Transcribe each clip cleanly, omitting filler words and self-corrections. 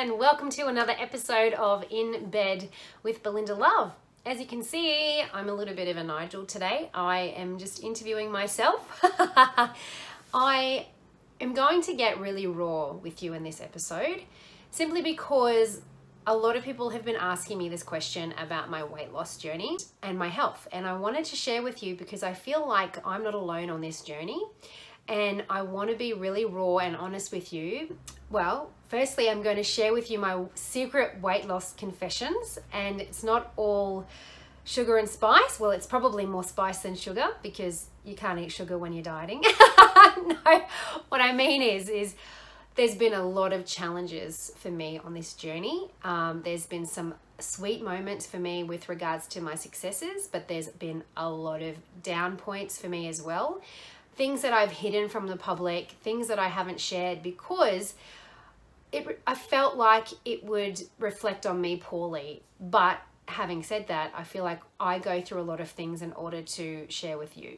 and welcome to another episode of In Bed with Belinda Love. As you can see, I'm a little bit of a Nigel today. I am just interviewing myself. I am going to get really raw with you in this episode simply because a lot of people have been asking me this question about my weight loss journey and my health, and I wanted to share with you because I feel like I'm not alone on this journey. And I want to be really raw and honest with you. Well, firstly, I'm going to share with you my secret weight loss confessions, and it's not all sugar and spice. Well, it's probably more spice than sugar because you can't eat sugar when you're dieting. No, what I mean is there's been a lot of challenges for me on this journey. There's been some sweet moments for me with regards to my successes, but there's been a lot of down points for me as well. Things that I've hidden from the public, things that I haven't shared because I felt like it would reflect on me poorly. But having said that, I feel like I go through a lot of things in order to share with you.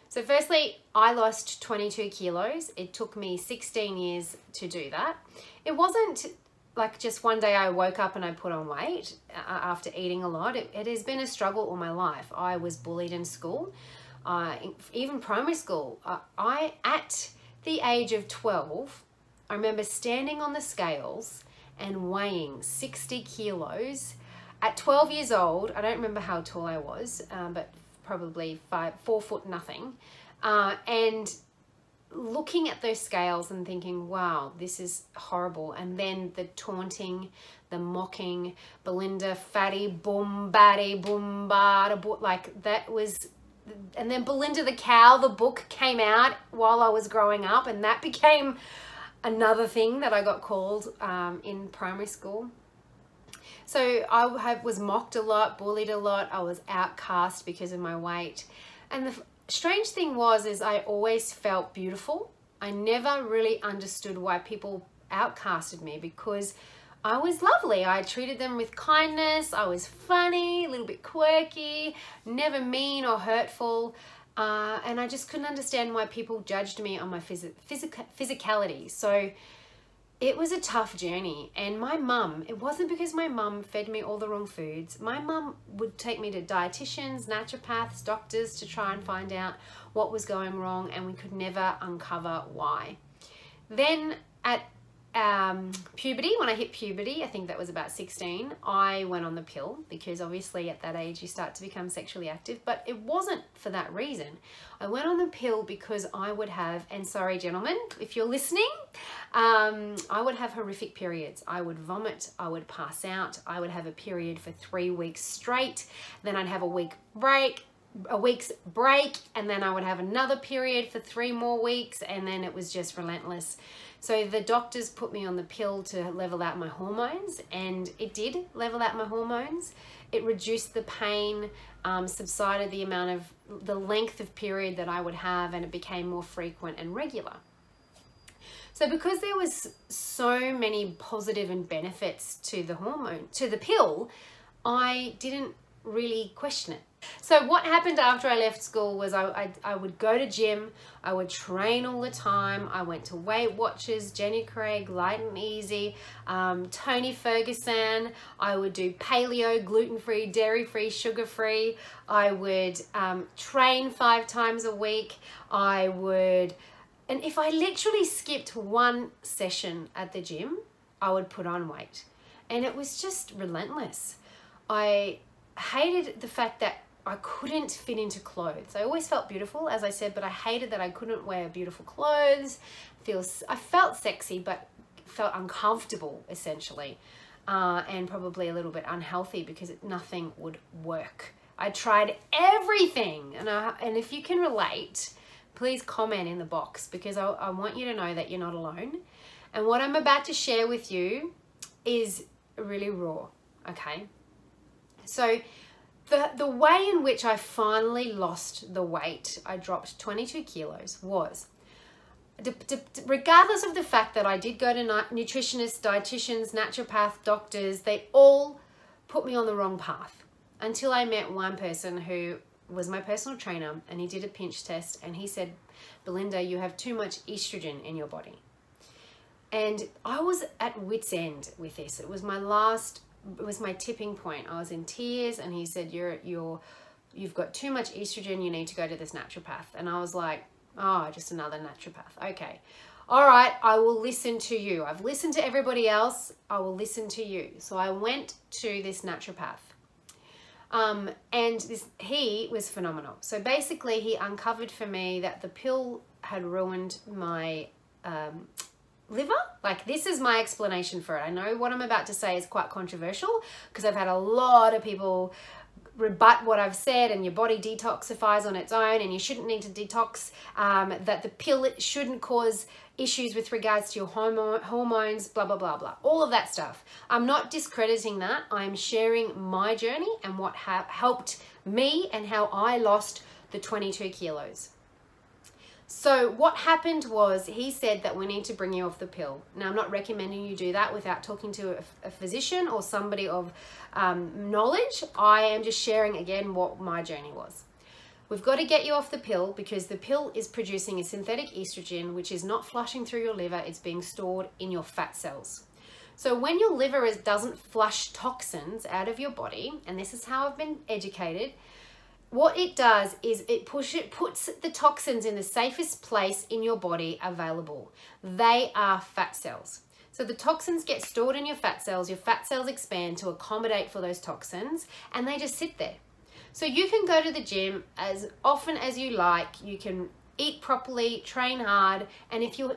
So firstly, I lost 22 kilos. It took me 16 years to do that. It wasn't like just one day I woke up and I put on weight after eating a lot. It has been a struggle all my life. I was bullied in school. Even primary school, at the age of 12, I remember standing on the scales and weighing 60 kilos. At 12 years old, I don't remember how tall I was, but probably 4 foot nothing. And looking at those scales and thinking, wow, this is horrible. And then the taunting, the mocking, Belinda, fatty, boom, batty, boom, bada, like that was... And then Belinda the Cow, the book came out while I was growing up, and that became another thing that I got called in primary school. So I was mocked a lot, bullied a lot. I was outcast because of my weight. And the strange thing is I always felt beautiful. I never really understood why people outcasted me because I was lovely. I treated them with kindness. I was funny, a little bit quirky, never mean or hurtful. And I just couldn't understand why people judged me on my physicality. So it was a tough journey. And my mum, it wasn't because my mum fed me all the wrong foods. My mum would take me to dietitians, naturopaths, doctors to try and find out what was going wrong, and we could never uncover why. Then at puberty, when I hit puberty, I think that was about 16, I went on the pill because obviously at that age you start to become sexually active, but it wasn't for that reason. I went on the pill because I would have, and sorry gentlemen, if you're listening, I would have horrific periods. I would vomit, I would pass out, I would have a period for 3 weeks straight, then I'd have a week's break, and then I would have another period for 3 more weeks, and then it was just relentless. So the doctors put me on the pill to level out my hormones, and it did level out my hormones. It reduced the pain, subsided the length of period that I would have, and it became more frequent and regular. So because there was so many positive and benefits to the pill, I didn't really question it. So what happened after I left school was I would go to gym, I would train all the time, I went to Weight Watchers, Jenny Craig, Light and Easy, Tony Ferguson, I would do paleo, gluten-free, dairy-free, sugar-free, I would train 5 times a week, and if I literally skipped one session at the gym, I would put on weight. And it was just relentless. I hated the fact that I couldn't fit into clothes. I always felt beautiful, as I said, but I hated that I couldn't wear beautiful clothes. I felt sexy, but felt uncomfortable, essentially, and probably a little bit unhealthy because nothing would work. I tried everything, and if you can relate, please comment in the box because I want you to know that you're not alone. And what I'm about to share with you is really raw, okay? So the way in which I finally lost the weight, I dropped 22 kilos, was, regardless of the fact that I did go to nutritionists, dietitians, naturopath, doctors, they all put me on the wrong path until I met one person who was my personal trainer, and he did a pinch test and he said, Belinda, you have too much estrogen in your body. And I was at wit's end with this. It was my tipping point. I was in tears, and he said, you've got too much estrogen, you need to go to this naturopath. And I was like, oh, just another naturopath. Okay. All right, I will listen to you. I've listened to everybody else. I will listen to you. So I went to this naturopath. And he was phenomenal. So basically he uncovered for me that the pill had ruined my liver. Like, this is my explanation for it. I know what I'm about to say is quite controversial, because I've had a lot of people rebut what I've said, and your body detoxifies on its own, and you shouldn't need to detox, that the pill shouldn't cause issues with regards to your hormones, blah, blah, blah, blah. All of that stuff. I'm not discrediting that. I'm sharing my journey and what helped me and how I lost the 22 kilos. So what happened was, he said that we need to bring you off the pill. Now, I'm not recommending you do that without talking to a physician or somebody of knowledge. I am just sharing again what my journey was. We've got to get you off the pill, because the pill is producing a synthetic estrogen, which is not flushing through your liver. It's being stored in your fat cells. So when your liver doesn't flush toxins out of your body, and this is how I've been educated, what it does is it puts the toxins in the safest place in your body available. They are fat cells. So the toxins get stored in your fat cells expand to accommodate for those toxins, and they just sit there. So you can go to the gym as often as you like, you can eat properly, train hard, and if you're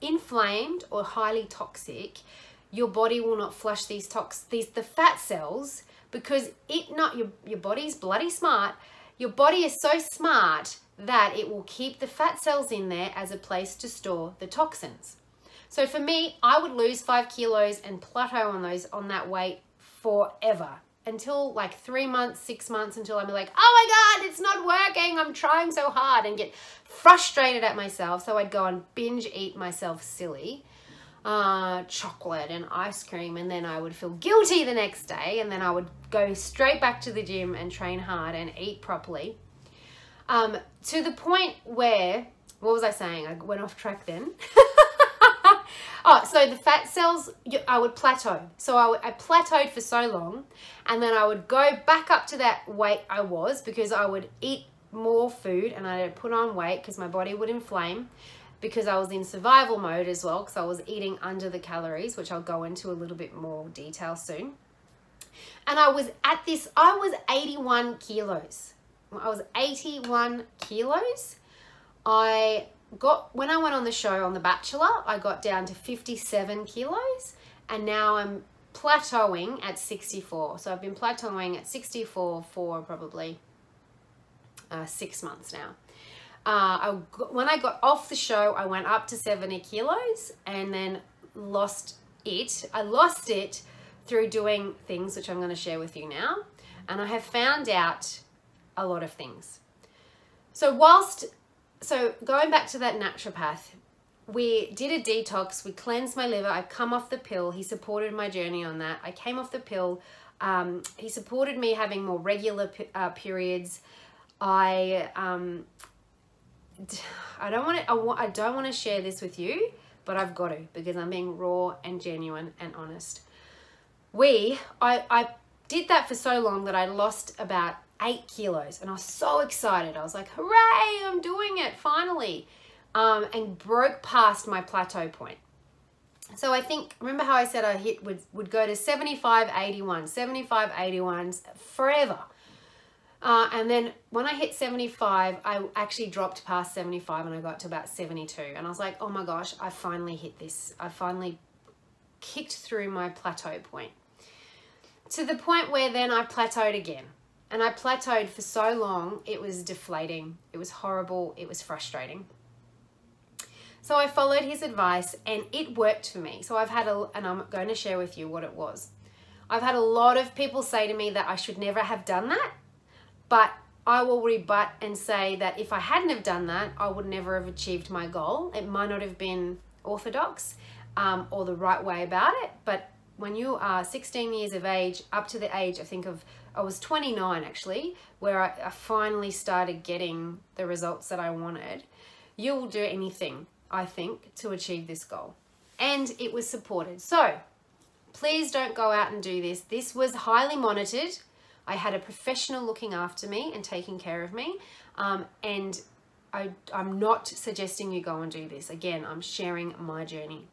inflamed or highly toxic, your body will not flush the fat cells, because your body's bloody smart. Your body is so smart that it will keep the fat cells in there as a place to store the toxins. So for me, I would lose 5 kilos and plateau on that weight forever, until like 3 months, 6 months, until I'm like, oh my God, it's not working. I'm trying so hard, and get frustrated at myself. So I'd go and binge eat myself silly. Chocolate and ice cream, and then I would feel guilty the next day, and then I would go straight back to the gym and train hard and eat properly, to the point where, what was I saying? I went off track then. Oh, so the fat cells, I would plateau. So I plateaued for so long, and then I would go back up to that weight I was, because I would eat more food and I'd put on weight because my body would inflame, because I was in survival mode as well, because I was eating under the calories, which I'll go into a little bit more detail soon. And I was 81 kilos. I was 81 kilos. When I went on the show on The Bachelor, I got down to 57 kilos, and now I'm plateauing at 64. So I've been plateauing at 64 for probably 6 months now. When I got off the show, I went up to 70 kilos and then lost it. I lost it through doing things which I'm going to share with you now. And I have found out a lot of things. So going back to that naturopath, we did a detox. We cleansed my liver. I come off the pill. He supported my journey on that. I came off the pill. He supported me having more regular periods. I don't want to share this with you, but I've got to, because I'm being raw and genuine and honest. I did that for so long that I lost about 8 kilos, and I was so excited. I was like, hooray, I'm doing it finally, and broke past my plateau point. So I think, remember how I said I would go to 75, 81, 75, 81s forever. And then when I hit 75, I actually dropped past 75 and I got to about 72. And I was like, oh my gosh, I finally hit this. I finally kicked through my plateau point. To the point where then I plateaued again. And I plateaued for so long, it was deflating. It was horrible. It was frustrating. So I followed his advice and it worked for me. So and I'm going to share with you what it was. I've had a lot of people say to me that I should never have done that. But I will rebut and say that if I hadn't have done that, I would never have achieved my goal. It might not have been orthodox or the right way about it. But when you are 16 years of age, up to the age, I was 29 actually, where I finally started getting the results that I wanted, you will do anything, I think, to achieve this goal. and it was supported. So please don't go out and do this. This was highly monitored. I had a professional looking after me and taking care of me. And I'm not suggesting you go and do this. Again, I'm sharing my journey.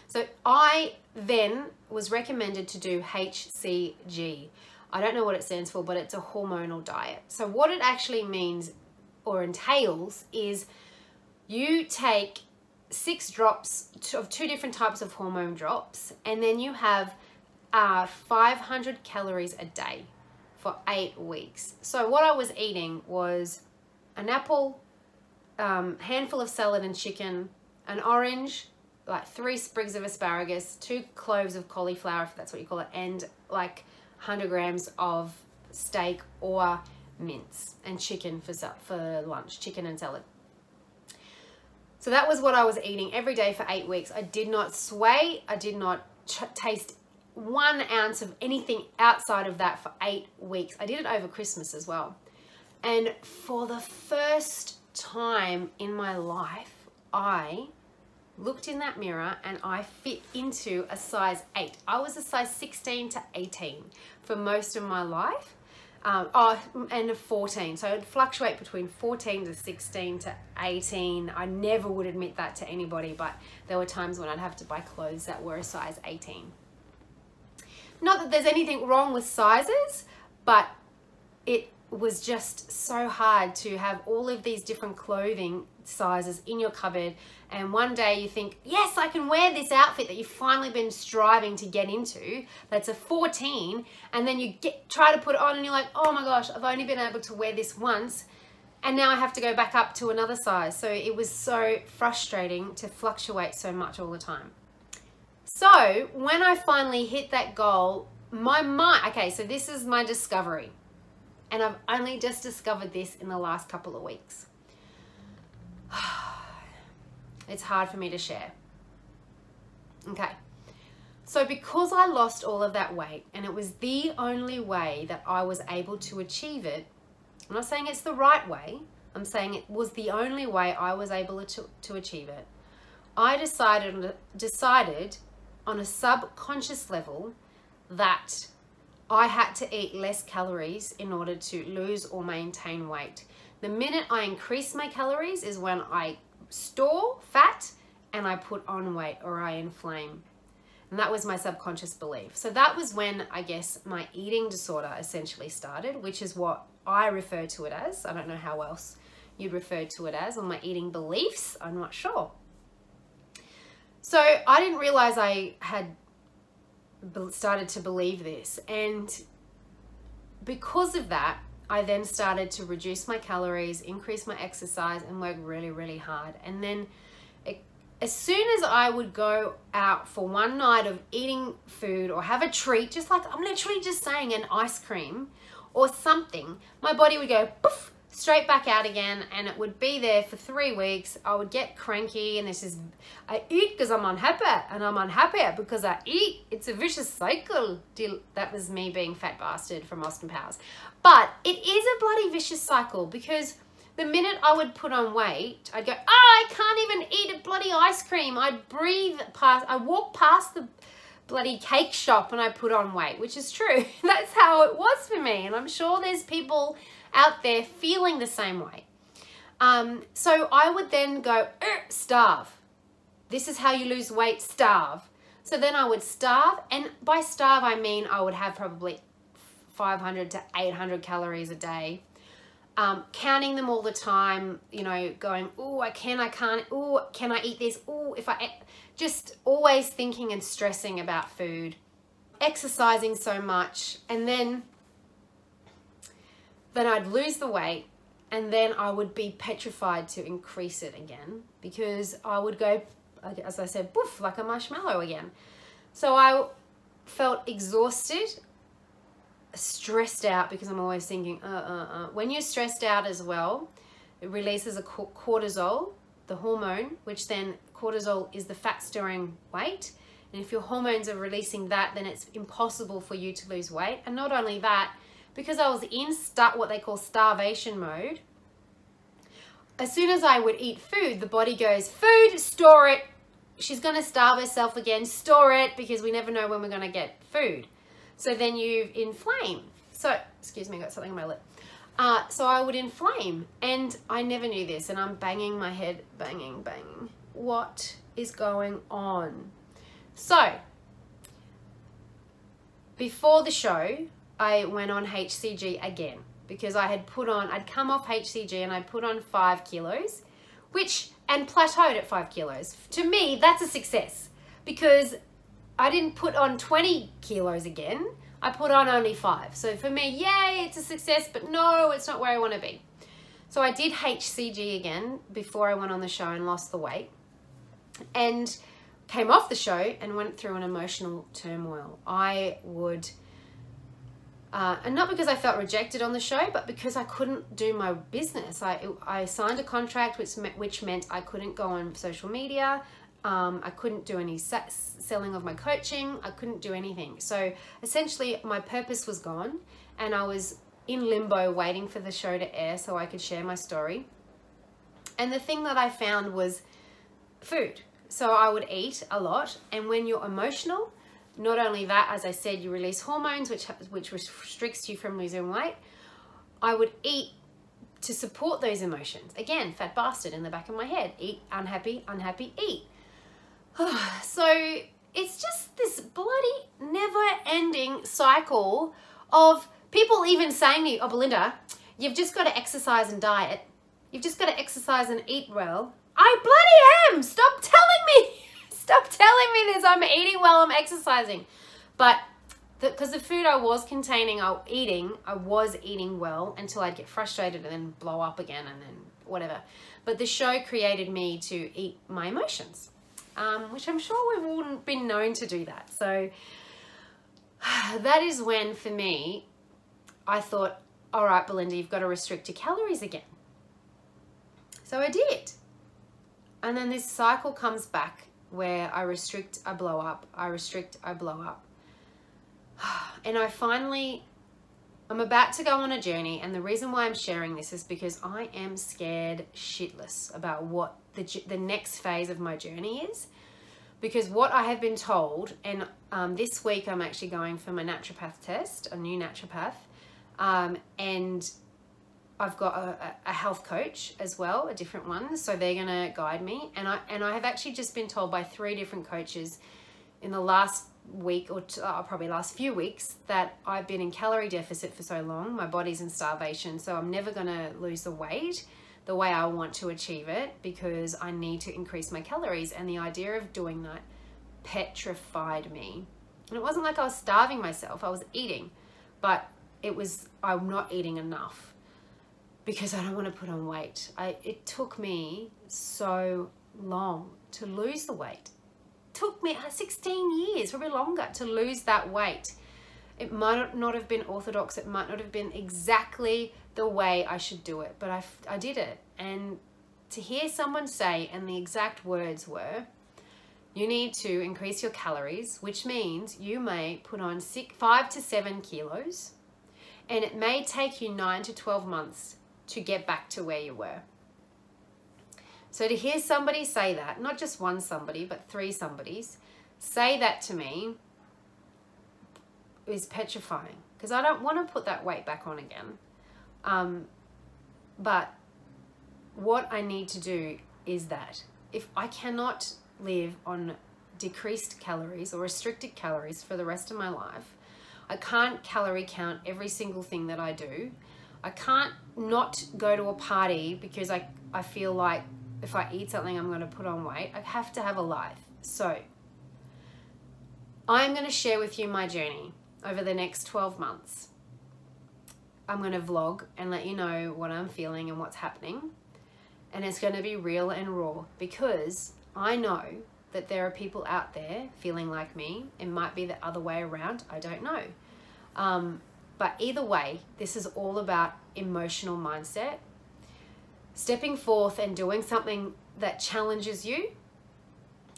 So I then was recommended to do HCG. I don't know what it stands for, but it's a hormonal diet. So what it actually means or entails is you take 6 drops of 2 different types of hormone drops, and then you have 500 calories a day for 8 weeks. So what I was eating was an apple, handful of salad and chicken, an orange, like 3 sprigs of asparagus, 2 cloves of cauliflower, if that's what you call it, and like 100 grams of steak or mince, and chicken for lunch, chicken and salad. So that was what I was eating every day for 8 weeks. I did not sway. I did not taste 1 ounce of anything outside of that for 8 weeks. I did it over Christmas as well. And for the first time in my life, I looked in that mirror and I fit into a size 8. I was a size 16 to 18 for most of my life. And a 14. So it'd fluctuate between 14 to 16 to 18. I never would admit that to anybody, but there were times when I'd have to buy clothes that were a size 18. Not that there's anything wrong with sizes, but it was just so hard to have all of these different clothing sizes in your cupboard, and one day you think, yes, I can wear this outfit that you've finally been striving to get into, that's a 14, and then you try to put it on and you're like, oh my gosh, I've only been able to wear this once, and now I have to go back up to another size. So it was so frustrating to fluctuate so much all the time. So when I finally hit that goal, my mind, okay, so this is my discovery, and I've only just discovered this in the last couple of weeks. It's hard for me to share. Okay, so because I lost all of that weight, and it was the only way that I was able to achieve it, I'm not saying it's the right way, I'm saying it was the only way I was able to achieve it, I decided on a subconscious level that I had to eat less calories in order to lose or maintain weight. The minute I increase my calories is when I store fat and I put on weight, or I inflame. And that was my subconscious belief. So that was when, I guess, my eating disorder essentially started, which is what I refer to it as. I don't know how else you'd refer to it as, or my eating beliefs, I'm not sure. So I didn't realize I had started to believe this, and because of that, I then started to reduce my calories, increase my exercise, and work really, really hard. And then as soon as I would go out for one night of eating food or have a treat, just like I'm literally just saying an ice cream or something, my body would go poof, straight back out again, and it would be there for 3 weeks. I would get cranky, and I eat because I'm unhappy, and I'm unhappy because I eat. It's a vicious cycle. That was me being fat bastard from Austin Powers. But it is a bloody vicious cycle, because the minute I would put on weight, I'd go, oh, I can't even eat a bloody ice cream. I'd walk past the bloody cake shop and I put on weight, which is true. That's how it was for me, and I'm sure there's people out there feeling the same way. So I would then go, starve. This is how you lose weight, starve. So then I would starve, and by starve I mean I would have probably 500 to 800 calories a day, counting them all the time, you know, going, oh, I can't, oh, can I eat this? Oh, just always thinking and stressing about food, exercising so much, and then I'd lose the weight, and then I would be petrified to increase it again, because I would go, as I said, poof, like a marshmallow again. So I felt exhausted, stressed out, because I'm always thinking, When you're stressed out as well, it releases a cortisol, the hormone, which then cortisol is the fat storing weight. And if your hormones are releasing that, then it's impossible for you to lose weight. And not only that, because I was in what they call starvation mode, as soon as I would eat food, the body goes, food, store it, she's going to starve herself again, store it, because we never know when we're going to get food. So then you inflame. So, excuse me, I got something on my lip. So I would inflame, and I never knew this, and I'm banging my head, banging. What is going on? So, before the show, I went on HCG again, because I'd come off HCG and I put on 5 kilos, and plateaued at 5 kilos. To me, that's a success, because I didn't put on 20 kilos again. I put on only 5. So for me, yay, it's a success, but no, it's not where I want to be. So I did HCG again before I went on the show and lost the weight, and came off the show and went through an emotional turmoil. I would, and not because I felt rejected on the show, but because I couldn't do my business. I signed a contract which meant I couldn't go on social media. I couldn't do any selling of my coaching. I couldn't do anything. So essentially my purpose was gone, and I was in limbo waiting for the show to air so I could share my story. And the thing that I found was food. So I would eat a lot, and when you're emotional, not only that, as I said, you release hormones which restricts you from losing weight. I would eat to support those emotions. Again, fat bastard in the back of my head. Eat, unhappy, unhappy, eat. So it's just this bloody never-ending cycle of people even saying to you, oh, Belinda, you've just got to exercise and diet. You've just got to exercise and eat well. I bloody am! Stop telling me! Stop telling me this. I'm eating well, I'm exercising. But because the food I was I was eating well until I'd get frustrated and then blow up again and then whatever. But the show created me to eat my emotions, which I'm sure we've all been known to do that. So that is when, for me, I thought, all right, Belinda, you've got to restrict your calories again. So I did. And then this cycle comes back where I restrict, I blow up. I restrict, I blow up. And I'm about to go on a journey. And the reason why I'm sharing this is because I am scared shitless about what the next phase of my journey is. Because what I have been told, and this week I'm actually going for my naturopath test, a new naturopath. And I've got a health coach as well, a different one. So they're going to guide me. And I have actually just been told by 3 different coaches in the last week or probably last few weeks that I've been in calorie deficit for so long. My body's in starvation. So I'm never going to lose the weight the way I want to achieve it, because I need to increase my calories. And the idea of doing that petrified me. And it wasn't like I was starving myself. I was eating, but I'm not eating enough, because I don't want to put on weight. It took me so long to lose the weight. It took me 16 years, probably longer, to lose that weight. It might not have been orthodox. It might not have been exactly the way I should do it, but I did it. And to hear someone say, and the exact words were, you need to increase your calories, which means you may put on 5 to 7 kilos, and it may take you 9 to 12 months to get back to where you were. So to hear somebody say that, not just one somebody, but 3 somebodies say that to me is petrifying, because I don't want to put that weight back on again. But what I need to do is that if I cannot live on decreased calories or restricted calories for the rest of my life, I can't calorie count every single thing that I do. I can't not go to a party because I feel like if I eat something, I'm going to put on weight. I have to have a life. So I'm going to share with you my journey over the next 12 months. I'm going to vlog and let you know what I'm feeling and what's happening. And it's going to be real and raw, because I know that there are people out there feeling like me. It might be the other way around. I don't know. But either way, this is all about emotional mindset, stepping forth and doing something that challenges you,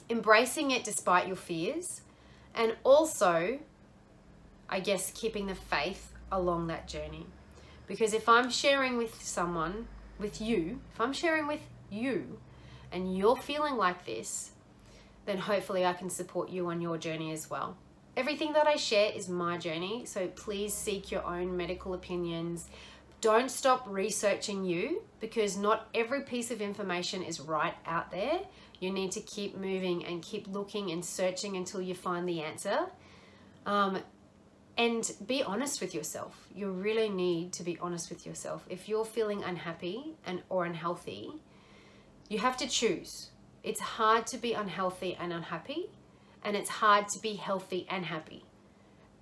embracing it despite your fears, and also, I guess, keeping the faith along that journey. Because if I'm sharing with someone, if I'm sharing with you, and you're feeling like this, then hopefully I can support you on your journey as well. Everything that I share is my journey, so please seek your own medical opinions. Don't stop researching you, because not every piece of information is right out there. You need to keep moving and keep looking and searching until you find the answer. And be honest with yourself. You really need to be honest with yourself. If you're feeling unhappy or unhealthy, you have to choose. It's hard to be unhealthy and unhappy, and it's hard to be healthy and happy,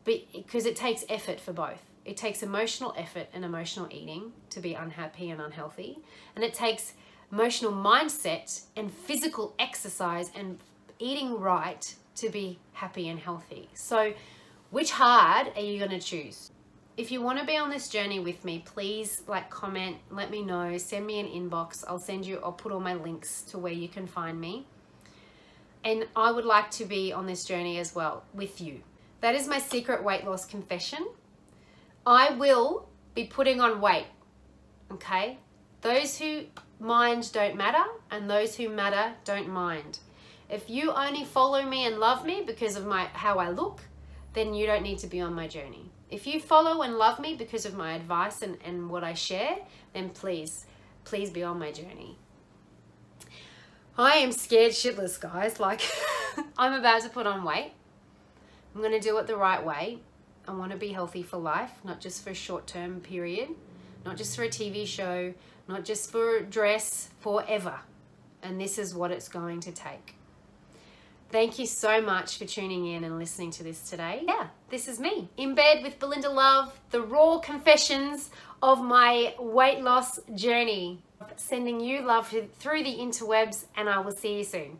because it takes effort for both. It takes emotional effort and emotional eating to be unhappy and unhealthy, and it takes emotional mindset and physical exercise and eating right to be happy and healthy. So which hard are you going to choose? If you want to be on this journey with me, please comment, let me know, send me an inbox. I'll put all my links to where you can find me. And I would like to be on this journey as well with you. That is my secret weight loss confession. I will be putting on weight, okay? Those who mind don't matter, and those who matter don't mind. If you only follow me and love me because of how I look, then you don't need to be on my journey. If you follow and love me because of my advice and what I share, then please be on my journey. I am scared shitless, guys. I'm about to put on weight. I'm gonna do it the right way. I wanna be healthy for life, not just for a short-term period, not just for a TV show, not just for a dress, forever. And this is what it's going to take. Thank you so much for tuning in and listening to this today. Yeah, this is me, In Bed with Belinda Love, the raw confessions of my weight loss journey. Sending you love through the interwebs, and I will see you soon.